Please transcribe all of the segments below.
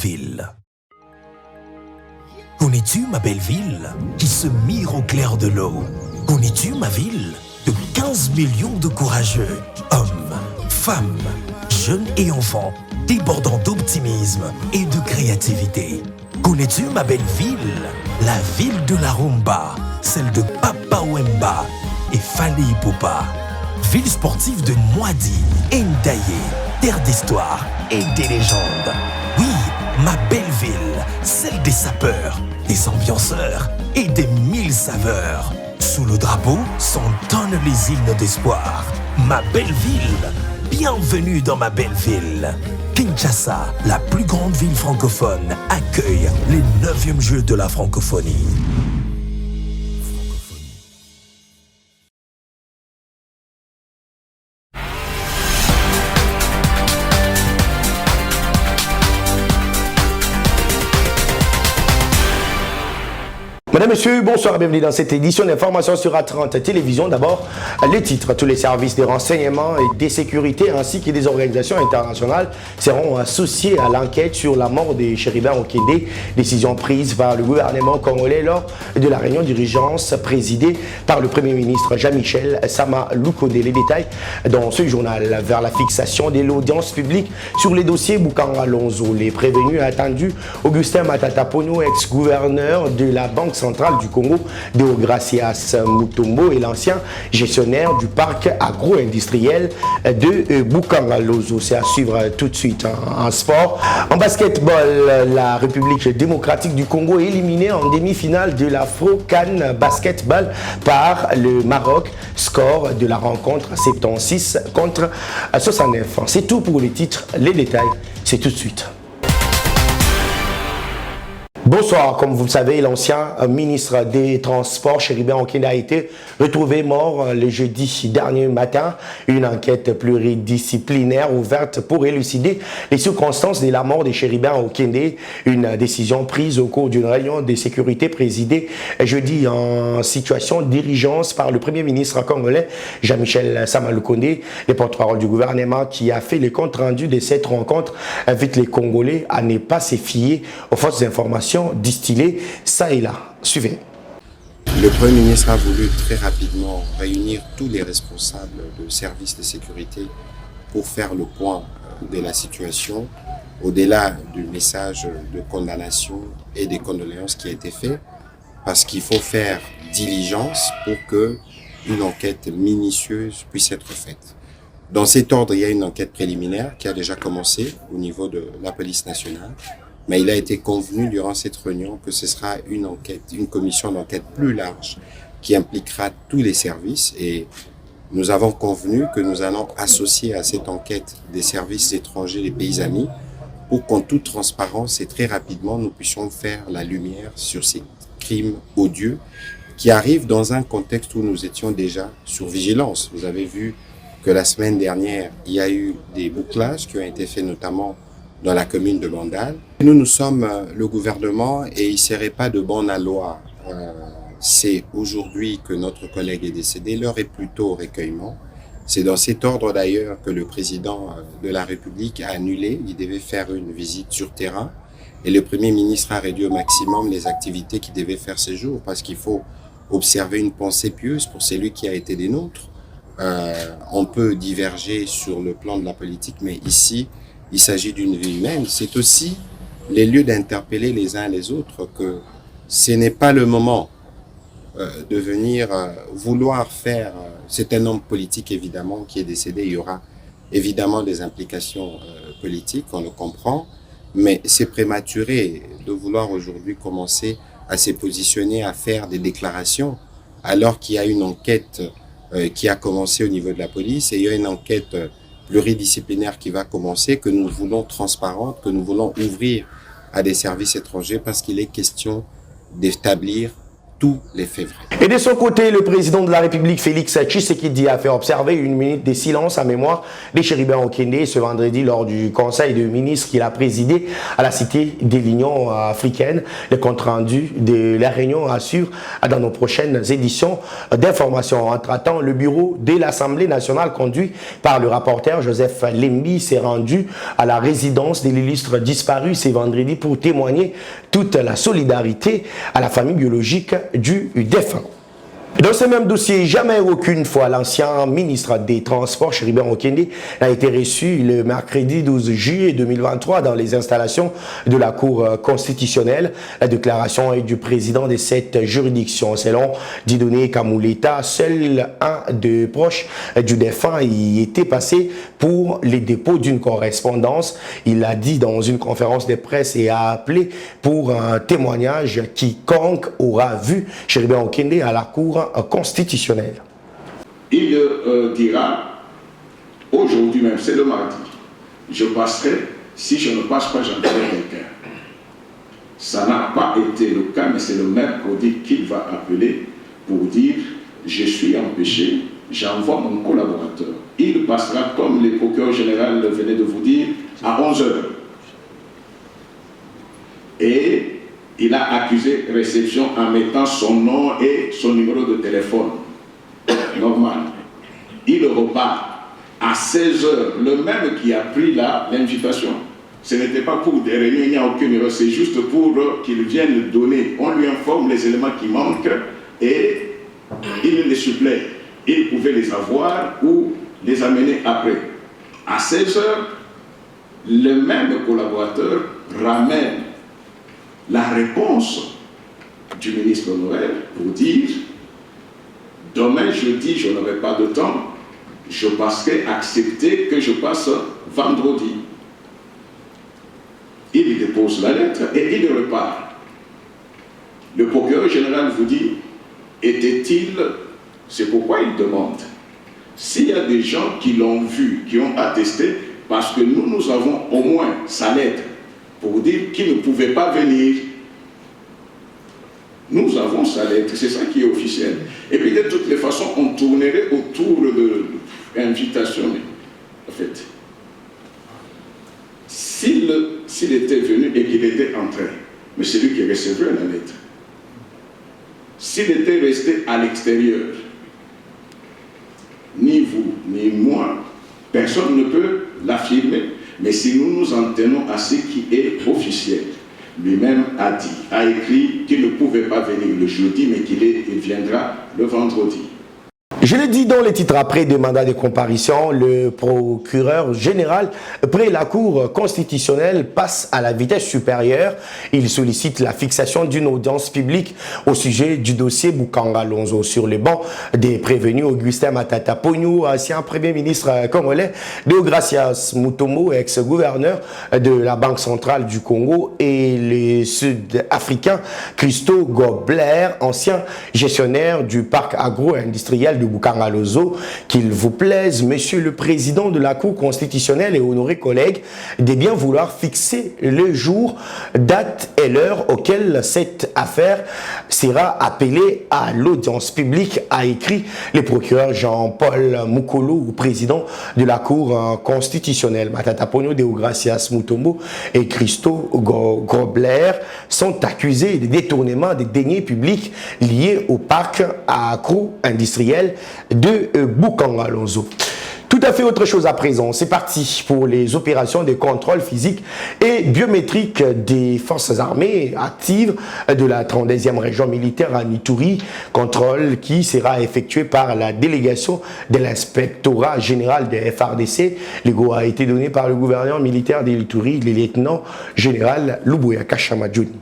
ville. Connais-tu ma belle ville qui se mire au clair de l'eau? Connais-tu ma ville de 15 millions de courageux, hommes, femmes, jeunes et enfants, débordant d'optimisme et de créativité? Connais-tu ma belle ville, la ville de la rumba, celle de Papa Wemba et Fali Ipupa? Ville sportive de Mwadi, Ndaye, terre d'histoire et des légendes. Oui, ma belle ville, celle des sapeurs, des ambianceurs et des 1000 saveurs. Sous le drapeau s'entonnent les hymnes d'espoir. Ma belle ville, bienvenue dans ma belle ville. Kinshasa, la plus grande ville francophone, accueille les 9e Jeux de la francophonie. Mesdames, Messieurs, bonsoir, bienvenue dans cette édition d'information sur A30 Télévision. D'abord, les titres. Tous les services des renseignements et des sécurités ainsi que des organisations internationales seront associés à l'enquête sur la mort des chérubins Okende, décision prise par le gouvernement congolais lors de la réunion d'urgence présidée par le Premier ministre Jean-Michel Sama Lukonde. Les détails dans ce journal vers la fixation de l'audience publique sur les dossiers Boukan Alonso. Les prévenus attendus, Augustin Matata Pono, ex-gouverneur de la Banque centrale du Congo, Deogracias Mutombo, et l'ancien gestionnaire du parc agro-industriel de Boukan-Lozo. C'est à suivre tout de suite en sport. En basketball, la République démocratique du Congo est éliminée en demi-finale de l'Afro-Can Basketball par le Maroc. Score de la rencontre 76 contre 69. C'est tout pour les titres. Les détails, c'est tout de suite. Bonsoir, comme vous le savez, l'ancien ministre des Transports, Chérubin Okende, a été retrouvé mort le jeudi dernier matin. Une enquête pluridisciplinaire ouverte pour élucider les circonstances de la mort de Chérubin Okende. Une décision prise au cours d'une réunion de sécurité présidée jeudi en situation d'urgence par le Premier ministre congolais, Jean-Michel Sama Lukonde. Le porte-parole du gouvernement qui a fait le compte rendu de cette rencontre invite les Congolais à ne pas se fier aux fausses informations distillées ça et là. Suivez. Le Premier ministre a voulu très rapidement réunir tous les responsables de services de sécurité pour faire le point de la situation, au-delà du message de condamnation et des condoléances qui a été fait, parce qu'il faut faire diligence pour que une enquête minutieuse puisse être faite. Dans cet ordre, il y a une enquête préliminaire qui a déjà commencé au niveau de la police nationale. Mais il a été convenu durant cette réunion que ce sera une enquête, une commission d'enquête plus large qui impliquera tous les services, et nous avons convenu que nous allons associer à cette enquête des services étrangers des pays amis pour qu'en toute transparence et très rapidement nous puissions faire la lumière sur ces crimes odieux qui arrivent dans un contexte où nous étions déjà sur vigilance. Vous avez vu que la semaine dernière, il y a eu des bouclages qui ont été faits notamment dans la commune de Bandal. Nous sommes le gouvernement et il ne serait pas de bonne loi. C'est aujourd'hui que notre collègue est décédé, l'heure est plutôt au recueillement. C'est dans cet ordre d'ailleurs que le président de la République a annulé, il devait faire une visite sur terrain et le Premier ministre a réduit au maximum les activités qu'il devait faire ces jours parce qu'il faut observer une pensée pieuse pour celui qui a été des nôtres. On peut diverger sur le plan de la politique, mais ici, il s'agit d'une vie humaine. C'est aussi les lieux d'interpeller les uns les autres que ce n'est pas le moment de venir vouloir faire... C'est un homme politique évidemment qui est décédé. Il y aura évidemment des implications politiques, on le comprend. Mais c'est prématuré de vouloir aujourd'hui commencer à se positionner, à faire des déclarations alors qu'il y a une enquête qui a commencé au niveau de la police et il y a une enquête pluridisciplinaire qui va commencer, que nous voulons transparente, que nous voulons ouvrir à des services étrangers parce qu'il est question d'établir tous les faits vrais. Et de son côté, le président de la République, Félix Tshisekedi, a fait observer une minute de silence à mémoire des chérubins Okende ce vendredi lors du conseil de ministres qu'il a présidé à la Cité de l'Union africaine. Le compte rendu de la réunion assure dans nos prochaines éditions d'informations. Entre-temps, le bureau de l'Assemblée nationale conduit par le rapporteur Joseph Lembi s'est rendu à la résidence de l'illustre disparu ce vendredi pour témoigner toute la solidarité à la famille biologique du défunt. Dans ce même dossier, jamais aucune fois l'ancien ministre des Transports, Chéribert Okende, n'a été reçu le mercredi 12 juillet 2023 dans les installations de la Cour constitutionnelle. La déclaration est du président de cette juridiction. Selon Dieudonné Kamouleta, seul un des proches du défunt y était passé pour les dépôts d'une correspondance. Il l'a dit dans une conférence de presse et a appelé pour un témoignage quiconque aura vu Chéribert Okende à la Cour constitutionnel. Il dira, aujourd'hui même, c'est le mardi, je passerai, si je ne passe pas, j'enverrai quelqu'un. Ça n'a pas été le cas, mais c'est le mercredi qu'il va appeler pour dire, je suis empêché, j'envoie mon collaborateur. Il passera, comme le procureur général venait de vous dire, à 11h. Et il a accusé réception en mettant son nom et son numéro de téléphone. Normal. Il repart à 16h, le même qui a pris l'invitation. Ce n'était pas pour des réunions, il n'y a aucune erreur, c'est juste pour qu'il vienne donner. On lui informe les éléments qui manquent et il les supplée. Il pouvait les avoir ou les amener après. À 16h, le même collaborateur ramène la réponse du ministre honoraire pour dire demain jeudi je n'aurai pas de temps, je passerai, accepter que je passe vendredi. Il dépose la lettre et il repart. Le procureur général vous dit, était-il, c'est pourquoi il demande, s'il y a des gens qui l'ont vu, qui ont attesté, parce que nous avons au moins sa lettre pour dire qu'il ne pouvait pas venir. Nous avons sa lettre, c'est ça qui est officiel. Et puis de toutes les façons, on tournerait autour de l'invitation. En fait, s'il était venu et qu'il était entré, mais c'est lui qui recevrait la lettre. S'il était resté à l'extérieur, ni vous, ni moi, personne ne peut l'affirmer. Mais si nous nous en tenons à ce qui est officiel, lui-même a écrit qu'il ne pouvait pas venir le jeudi, mais qu'il viendra le vendredi. Je l'ai dit dans les titres après des mandats de comparution, le procureur général près la Cour constitutionnelle passe à la vitesse supérieure. Il sollicite la fixation d'une audience publique au sujet du dossier Bukanga Lonzo. Sur les bancs des prévenus, Augustin Matata Ponyo, ancien premier ministre congolais, Deogracias Mutombo, ex-gouverneur de la Banque centrale du Congo, et le sud-africain Christo Gobler, ancien gestionnaire du parc agro-industriel de Bukanga Lonzo. Qu'il vous plaise, monsieur le président de la Cour constitutionnelle et honorés collègues, de bien vouloir fixer le jour, date et l'heure auquel cette affaire sera appelée à l'audience publique, a écrit le procureur Jean-Paul Mukolo, président de la Cour constitutionnelle. Matata Ponyo, Deogracias Mutombo et Christo Grobler sont accusés de détournement des deniers publics liés au parc agro-industriel de Bukanga Lonzo. Tout à fait autre chose à présent. C'est parti pour les opérations de contrôle physique et biométrique des forces armées actives de la 32e région militaire à Ituri. Contrôle qui sera effectué par la délégation de l'inspectorat général de FARDC. Le go a été donné par le gouverneur militaire de l'Ituri, le lieutenant général Lubuya Kashamadjouni.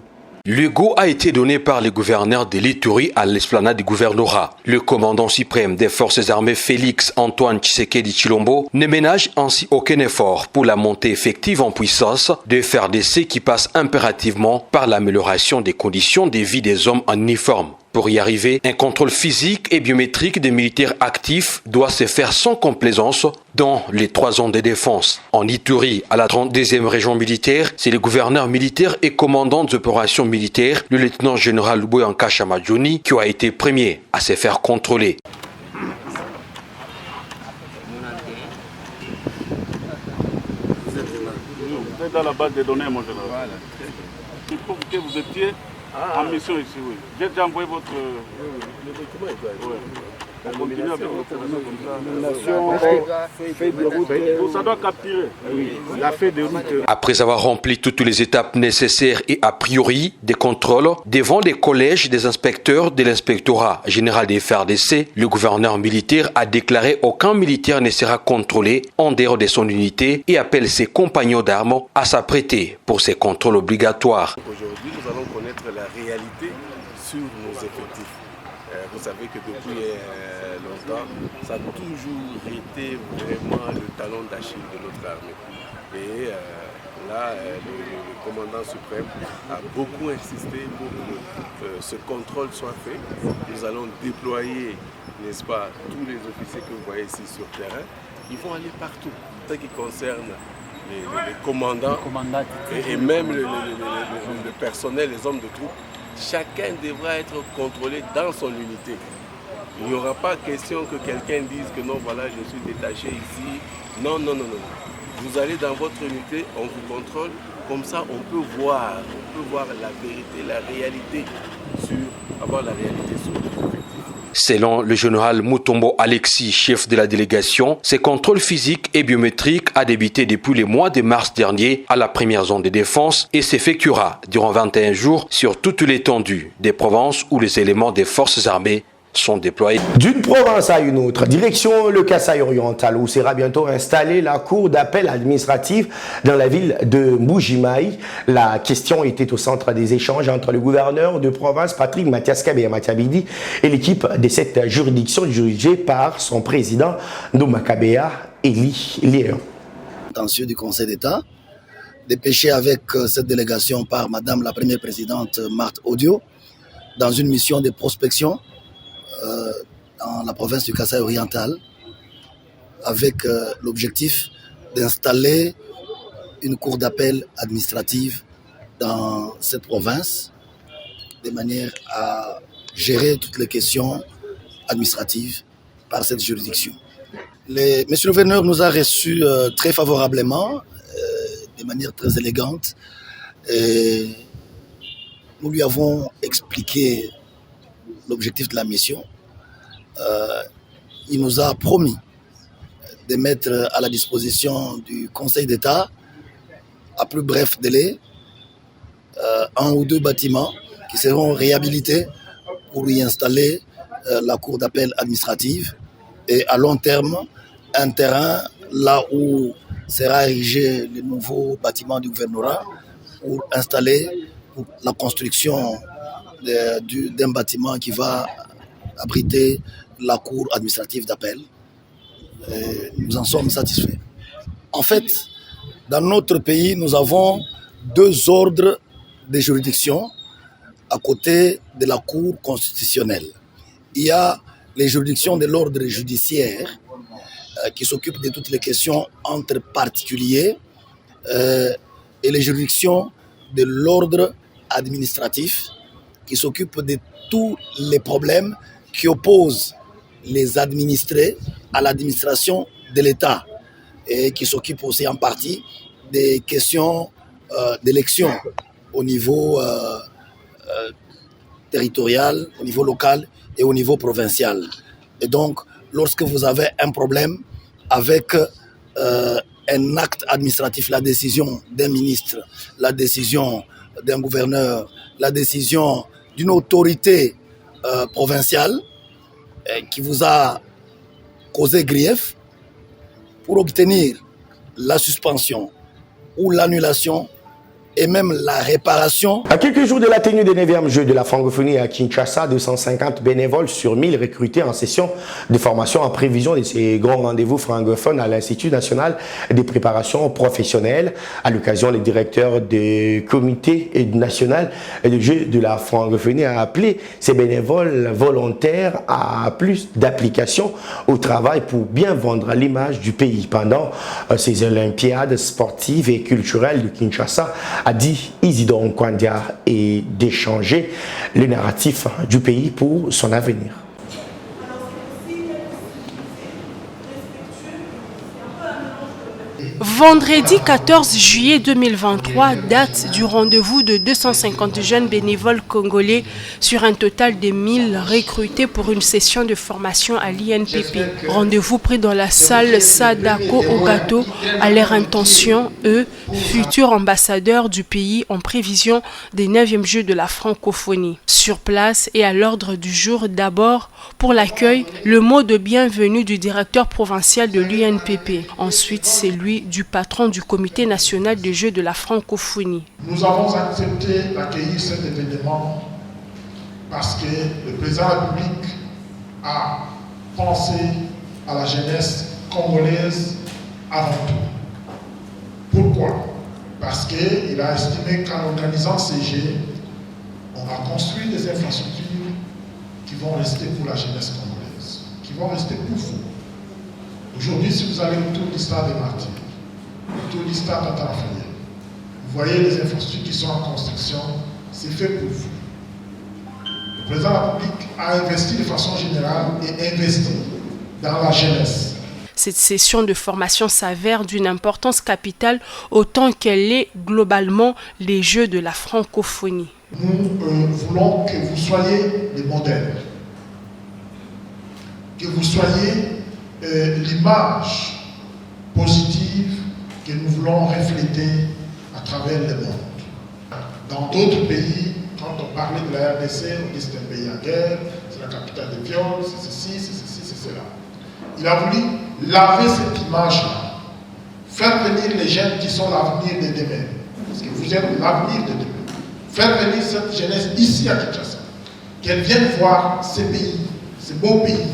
Le go a été donné par le gouverneur de l'Ituri à l'esplanade du gouvernorat. Le commandant suprême des forces armées Félix Antoine Tshisekedi Tshilombo ne ménage ainsi aucun effort pour la montée effective en puissance de FARDC qui passe impérativement par l'amélioration des conditions de vie des hommes en uniforme. Pour y arriver, un contrôle physique et biométrique des militaires actifs doit se faire sans complaisance dans les 3 zones de défense. En Ituri, à la 32e région militaire, c'est le gouverneur militaire et commandant des opérations militaires, le lieutenant-général Boyanka Chamadjouni, qui a été premier à se faire contrôler. Vous êtes dans la base des données, mon général. Il faut que vous étiez en mission ici, oui. J'ai déjà envoyé votre... Le document, on continue avec l'opération comme ça. Ça doit capturer. Oui, la feuille de route. Après avoir rempli toutes les étapes nécessaires et a priori des contrôles devant les collèges des inspecteurs de l'inspectorat général des FARDC, le gouverneur militaire a déclaré aucun militaire ne sera contrôlé en dehors de son unité et appelle ses compagnons d'armes à s'apprêter pour ces contrôles obligatoires. Aujourd'hui, nous allons connaître la réalité sur nos effectifs. Vous savez que depuis longtemps, ça a toujours été vraiment le talon d'Achille de notre armée. Et là, le commandant suprême a beaucoup insisté pour que ce contrôle soit fait. Nous allons déployer, n'est-ce pas, tous les officiers que vous voyez ici sur le terrain. Ils vont aller partout. Ce qui concerne les commandants et même le personnel, les hommes de troupe, chacun devra être contrôlé dans son unité. Il n'y aura pas question que quelqu'un dise que non, voilà, je suis détaché ici. Non, non, non, non. Vous allez dans votre unité, on vous contrôle. Comme ça, on peut voir la vérité, la réalité avoir la réalité sur l'effectif. Selon le général Mutombo Alexis, chef de la délégation, ces contrôles physiques et biométriques a débuté depuis le mois de mars dernier à la première zone de défense et s'effectuera durant 21 jours sur toute l'étendue des provinces où les éléments des forces armées sont déployés. D'une province à une autre, direction le Kasaï oriental, où sera bientôt installée la cour d'appel administrative dans la ville de Mbujimaï. La question était au centre des échanges entre le gouverneur de province, Patrick Mathias Kabea Matiabidi, et l'équipe de cette juridiction dirigée par son président, Ndouma Kabea Eli Léon. Attention du Conseil d'État, dépêché avec cette délégation par Madame la Première Présidente Marthe Audio, dans une mission de prospection dans la province du Kasaï oriental, avec l'objectif d'installer une cour d'appel administrative dans cette province, de manière à gérer toutes les questions administratives par cette juridiction. Monsieur le gouverneur nous a reçus très favorablement, de manière très élégante, et nous lui avons expliqué l'objectif de la mission. Il nous a promis de mettre à la disposition du Conseil d'État, à plus bref délai, 1 ou 2 bâtiments qui seront réhabilités pour y installer la cour d'appel administrative, et à long terme, un terrain là où sera érigé le nouveau bâtiment du gouvernorat pour installer la construction d'un bâtiment qui va abriter la cour administrative d'appel. Nous en sommes satisfaits. En fait, dans notre pays, nous avons 2 ordres de juridiction à côté de la cour constitutionnelle. Il y a les juridictions de l'ordre judiciaire qui s'occupent de toutes les questions entre particuliers et les juridictions de l'ordre administratif qui s'occupent de tous les problèmes qui opposent les administrés à l'administration de l'État et qui s'occupent aussi en partie des questions d'élection au niveau territorial, au niveau local et au niveau provincial. Et donc, lorsque vous avez un problème avec un acte administratif, la décision d'un ministre, la décision d'un gouverneur, la décision d'une autorité provinciale qui vous a causé grief, pour obtenir la suspension ou l'annulation et même la réparation. À quelques jours de la tenue des 9e Jeux de la francophonie à Kinshasa, 250 bénévoles sur 1000 recrutés en session de formation en prévision de ces grands rendez-vous francophones à l'Institut national des préparations professionnelles. À l'occasion, le directeur du comité national des Jeux de la francophonie a appelé ces bénévoles volontaires à plus d'application au travail pour bien vendre l'image du pays pendant ces Olympiades sportives et culturelles de Kinshasa, a dit Isidore Nkwandia, et d'échanger le narratif du pays pour son avenir. Vendredi 14 juillet 2023, date du rendez-vous de 250 jeunes bénévoles congolais sur un total de 1000 recrutés pour une session de formation à l'INPP. Rendez-vous pris dans la salle Sadako Ogato à leur intention, eux, futurs ambassadeurs du pays en prévision des 9e Jeux de la francophonie. Sur place et à l'ordre du jour, d'abord, pour l'accueil, le mot de bienvenue du directeur provincial de l'UNPP. Ensuite, c'est lui du patron du comité national des Jeux de la francophonie. Nous avons accepté d'accueillir cet événement parce que le président de la République a pensé à la jeunesse congolaise avant tout. Pourquoi? Parce qu'il a estimé qu'en organisant ces Jeux, on a construit des infrastructures qui vont rester pour la jeunesse congolaise, qui vont rester pour vous. Aujourd'hui, si vous allez autour du stade des Martyrs, autour du stade Tata Raphaël, vous voyez les infrastructures qui sont en construction, c'est fait pour vous. Le président de la République a investi de façon générale et investi dans la jeunesse. Cette session de formation s'avère d'une importance capitale autant qu'elle est globalement les Jeux de la francophonie. Nous voulons que vous soyez les modèles, que vous soyez l'image positive que nous voulons refléter à travers le monde. Dans d'autres pays, quand on parlait de la RDC, on dit que c'est un pays en guerre, c'est la capitale des viols, c'est ceci, c'est ceci, c'est cela. Il a voulu laver cette image-là, faire venir les jeunes qui sont l'avenir de demain, parce que vous êtes l'avenir de demain. Faire venir cette jeunesse ici à Kinshasa, qu'elle vienne voir ces pays, ces beaux pays,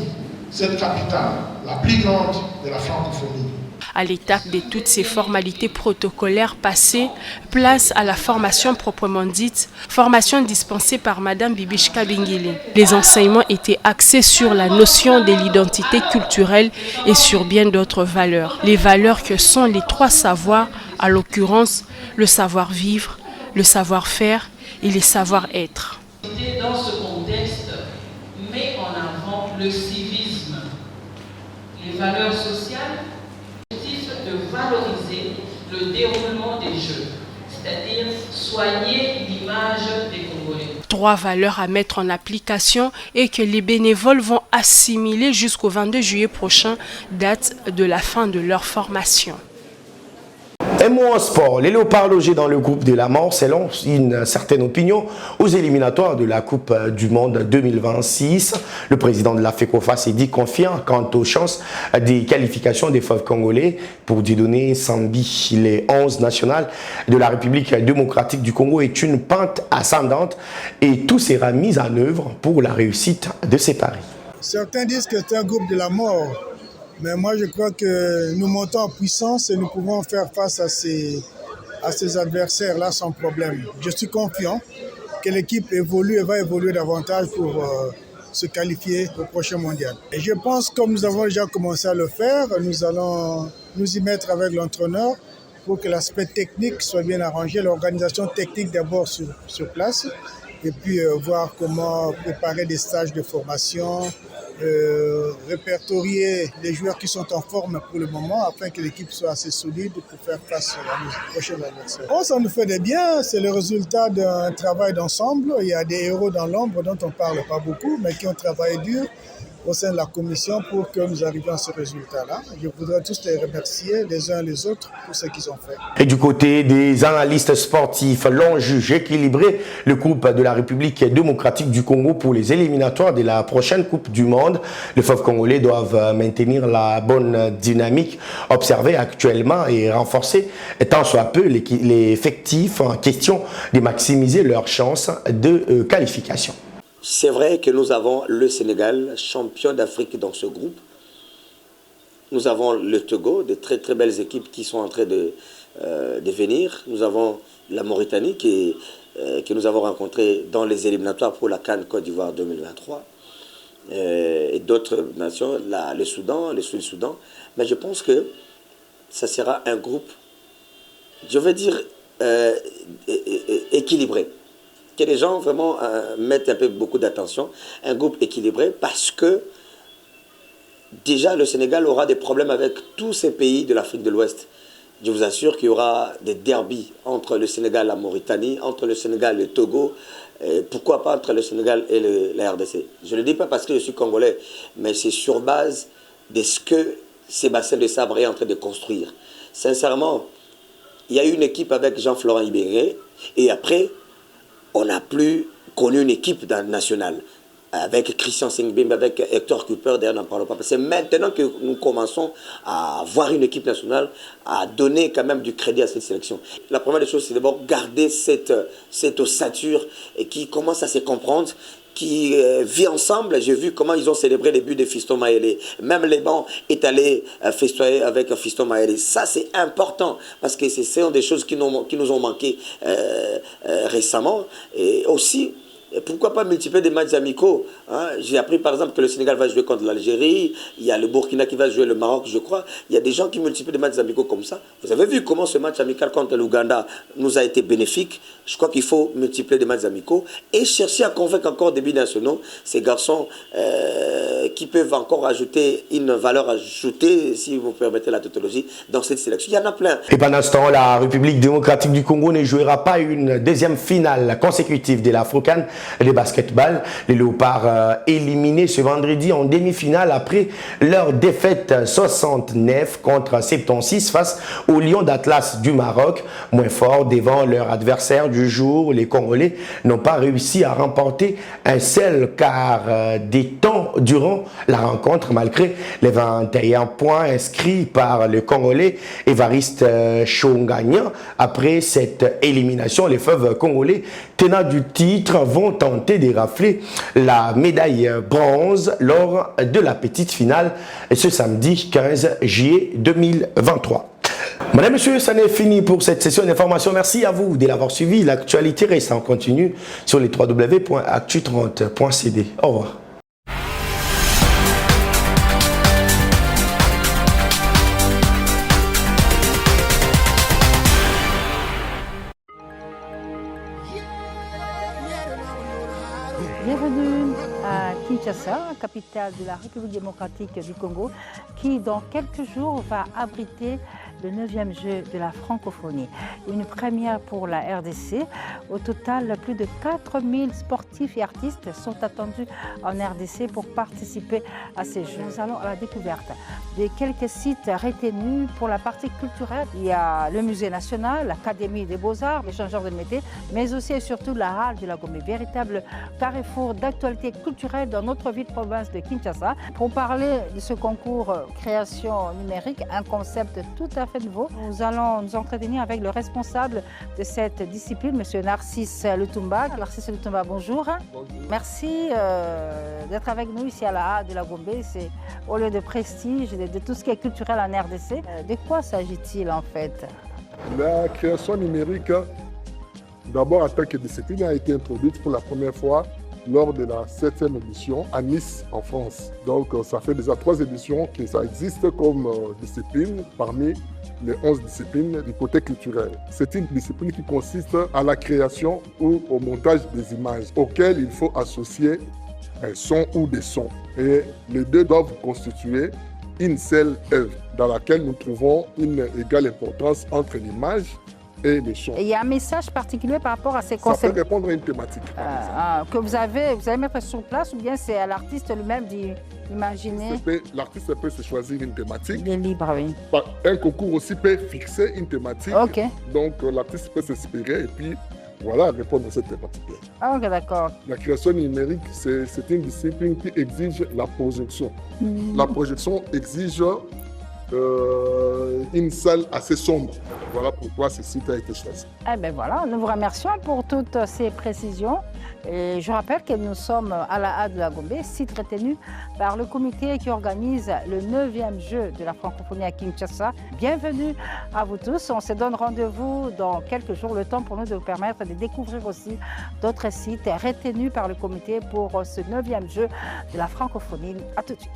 cette capitale, la plus grande de la francophonie. À l'étape de toutes ces formalités protocolaires passées, place à la formation proprement dite, formation dispensée par Madame Bibichka Bingili. Les enseignements étaient axés sur la notion de l'identité culturelle et sur bien d'autres valeurs. Les valeurs que sont les 3 savoirs, à l'occurrence le savoir-vivre, le savoir-faire et le savoir-être. Dans ce contexte, met en avant le civisme, les valeurs sociales, de valoriser le déroulement des Jeux, c'est-à-dire soigner l'image des Congolais. 3 valeurs à mettre en application et que les bénévoles vont assimiler jusqu'au 22 juillet prochain, date de la fin de leur formation. Un mot en sport, les Léopards logés dans le groupe de la mort selon une certaine opinion aux éliminatoires de la Coupe du Monde 2026. Le président de la FECOFA s'est dit confiant quant aux chances des qualifications des Fauves congolais pour Dieudonné Sambi. Les 11 nationales de la République démocratique du Congo est une pente ascendante et tout sera mis en œuvre pour la réussite de ces paris. Certains disent que c'est un groupe de la mort. Mais moi, je crois que nous montons en puissance et nous pouvons faire face à ces adversaires-là sans problème. Je suis confiant que l'équipe évolue et va évoluer davantage pour se qualifier au prochain mondial. Et je pense, comme nous avons déjà commencé à le faire, nous allons nous y mettre avec l'entraîneur pour que l'aspect technique soit bien arrangé, l'organisation technique d'abord sur place, et puis voir comment préparer des stages de formation, répertorier les joueurs qui sont en forme pour le moment afin que l'équipe soit assez solide pour faire face à nos prochains adversaires. Oh, ça nous fait des bien, c'est le résultat d'un travail d'ensemble. Il y a des héros dans l'ombre dont on ne parle pas beaucoup, mais qui ont travaillé dur au sein de la commission pour que nous arrivions à ce résultat-là. Je voudrais tous les remercier les uns les autres pour ce qu'ils ont fait. Et du côté des analystes sportifs, l'on juge équilibré le groupe de la République démocratique du Congo pour les éliminatoires de la prochaine Coupe du Monde. Les Fauves congolais doivent maintenir la bonne dynamique observée actuellement et renforcer tant soit peu l'effectif en question de maximiser leurs chances de qualification. C'est vrai que nous avons le Sénégal, champion d'Afrique dans ce groupe. Nous avons le Togo, de très très belles équipes qui sont en train de venir. Nous avons la Mauritanie que nous avons rencontrée dans les éliminatoires pour la CAN Côte d'Ivoire 2023. Et d'autres nations, le Soudan, le Sud-Soudan. Mais je pense que ça sera un groupe, je veux dire, équilibré. Que les gens vraiment mettent un peu beaucoup d'attention. Un groupe équilibré parce que déjà le Sénégal aura des problèmes avec tous ces pays de l'Afrique de l'Ouest. Je vous assure qu'il y aura des derbies entre le Sénégal et la Mauritanie, entre le Sénégal et le Togo, pourquoi pas entre le Sénégal et la RDC. Je ne le dis pas parce que je suis congolais, mais c'est sur base de ce que Sébastien de Sabre est en train de construire. Sincèrement, il y a eu une équipe avec Jean-Florent Ibéré et après, on n'a plus connu une équipe nationale avec Christian Singbim, avec Hector Cooper, d'ailleurs n'en parlons pas. C'est maintenant que nous commençons à voir une équipe nationale, à donner quand même du crédit à cette sélection. La première des choses, c'est d'abord garder cette ossature et qui commence à se comprendre, qui vit ensemble. J'ai vu comment ils ont célébré les buts de Fiston Mayele. Même les bancs est allé festoyer avec Fiston Mayele. Ça, c'est important parce que ce sont des choses qui nous ont manqué récemment. Et aussi, pourquoi pas multiplier des matchs amicaux, hein? J'ai appris par exemple que le Sénégal va jouer contre l'Algérie, il y a le Burkina qui va jouer le Maroc, je crois. Il y a des gens qui multiplient des matchs amicaux comme ça. Vous avez vu comment ce match amical contre l'Ouganda nous a été bénéfique. Je crois qu'il faut multiplier des matchs amicaux et chercher à convaincre encore des binationaux, ces garçons qui peuvent encore ajouter une valeur ajoutée, si vous permettez la tautologie, dans cette sélection. Il y en a plein. Et pendant ce temps, la République démocratique du Congo ne jouera pas une deuxième finale consécutive de l'Afro-CAN de basketball. Les Léopards éliminés ce vendredi en demi-finale après leur défaite 69 contre 76 face aux Lions d'Atlas du Maroc. Moins fort devant leur adversaire du jour, les Congolais n'ont pas réussi à remporter un seul quart des temps durant la rencontre malgré les 21 points inscrits par le Congolais Évariste Chongagnan. Après cette élimination, les Fauves congolais tenants du titre vont tenter de rafler la médaille bronze lors de la petite finale ce samedi 15 juillet 2023. Madame, Monsieur, ça n'est fini pour cette session d'information. Merci à vous de l'avoir suivi. L'actualité reste en continu sur les www.actu30.cd. Au revoir. Bienvenue à Kinshasa, capitale de la République démocratique du Congo, qui dans quelques jours va abriter le 9e jeu de la francophonie. Une première pour la RDC. Au total, plus de 4000 sportifs et artistes sont attendus en RDC pour participer à ces jeux. Nous allons à la découverte de quelques sites retenus pour la partie culturelle. Il y a le Musée national, l'Académie des Beaux-Arts, l'échangeur de métiers, mais aussi et surtout la Halle de la Gombe, véritable carrefour d'actualité culturelle dans notre ville province de Kinshasa. Pour parler de ce concours création numérique, un concept tout à fait nouveau, nous allons nous entretenir avec le responsable de cette discipline, M. Narcisse Lutumba. Narcisse Lutumba, bonjour. Bonjour. Merci d'être avec nous ici à la Halle de la Gombe. C'est au lieu de prestige, de tout ce qui est culturel en RDC. De quoi s'agit-il en fait? La création numérique, d'abord en tant que discipline, a été introduite pour la première fois lors de la 7e édition à Nice, en France. Donc ça fait déjà 3 éditions que ça existe comme discipline parmi les 11 disciplines du côté culturel. C'est une discipline qui consiste à la création ou au montage des images auxquelles il faut associer un son ou des sons. Et les deux doivent constituer une seule œuvre dans laquelle nous trouvons une égale importance entre l'image et le son. Et il y a un message particulier par rapport à ces Ça concepts peut répondre à une thématique. que vous allez mettre sur place, ou bien c'est à l'artiste lui-même d'imaginer? L'artiste peut se choisir une thématique. Il est libre, oui. Un concours aussi peut fixer une thématique. Ok. Donc l'artiste peut s'inspirer et puis voilà, répondre à cette thématique-là. Ah, ok, d'accord. La création numérique, c'est une discipline qui exige la projection. La projection exige une salle assez sombre. Voilà pourquoi ce site a été choisi. Eh bien voilà, nous vous remercions pour toutes ces précisions. Et je rappelle que nous sommes à la Halle de la Gombe, site retenu par le comité qui organise le 9e jeu de la francophonie à Kinshasa. Bienvenue à vous tous. On se donne rendez-vous dans quelques jours, le temps pour nous de vous permettre de découvrir aussi d'autres sites retenus par le comité pour ce 9e jeu de la francophonie. À tout de suite.